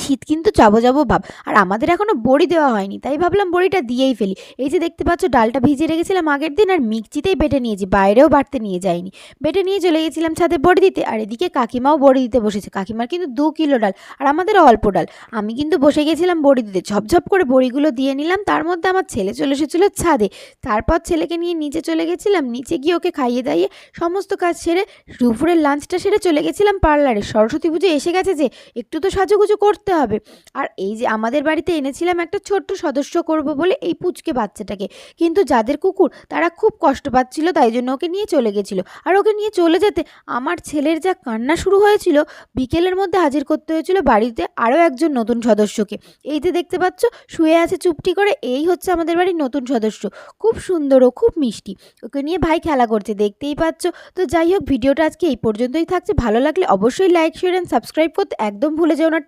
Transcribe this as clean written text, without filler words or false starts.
শীত কিন্তু যাবো যাবো ভাব, আর আমাদের এখনও বড়ি দেওয়া হয়নি, তাই ভাবলাম বড়িটা দিয়েই ফেলি। এই যে দেখতে পাচ্ছ ডালটা ভিজিয়ে রেখেছিলাম আগের দিন, আর মিক্সিতেই বেটে নিয়েছি, বাইরেও বাটতে নিয়ে যাইনি। বেটে নিয়ে চলে গেছিলাম ছাদে বড়ি দিতে, আর এদিকে কাকিমাও বড়ি দিতে বসেছে। কাকিমার কিন্তু 2 কিলো ডাল, আর আমাদের অল্প ডাল। আমি কিন্তু বসে গেছিলাম বড়ি দিতে, ঝপঝপ করে বড়িগুলো দিয়ে নিলাম। তার মধ্যে আমার ছেলে চলে এসেছিলো ছাদে। তারপর ছেলেকে নিয়ে নিচে চলে গেছিলাম, নিচে গিয়ে ওকে খাইয়ে দাইয়ে সমস্ত কাজ সেরে দুপুরের লাঞ্চটা সেরে চলে গেছিলাম পার্লারে। সরস্বতী পুজো এসে গেছে, যে একটু তো সাজুগুজু করতে হবে। আর এই যে আমাদের বাড়িতে এনেছিলাম একটা ছোট্ট সদস্য করব বলে এই পুচকে বাচ্চাটাকে, কিন্তু যাদের কুকুর তারা খুব কষ্ট পাচ্ছিল, তাই জন্য ওকে নিয়ে চলে গেছিলো। আর ওকে নিয়ে চলে যেতে আমার ছেলের যা কান্না শুরু হয়েছিল, বিকেলের মধ্যে হাজির করতে হয়েছিল বাড়িতে আরও একজন নতুন সদস্যকে। এই যে দেখতে পাচ্ছ শুয়ে আছে চুপটি করে, এই হচ্ছে আমাদের বাড়ির নতুন সদস্য। খুব সুন্দর ও খুব মিষ্টি। ওকে নিয়ে ভাই খেলা করছে, দেখতেই পাচ্ছ। তো যাই হোক, ভিডিওটা আজকে এই পর্যন্তই থাকছে। ভালো লাগলে অবশ্যই লাইক, শেয়ার অ্যান্ড সাবস্ক্রাইব করতে একদম ভুলে যেও না।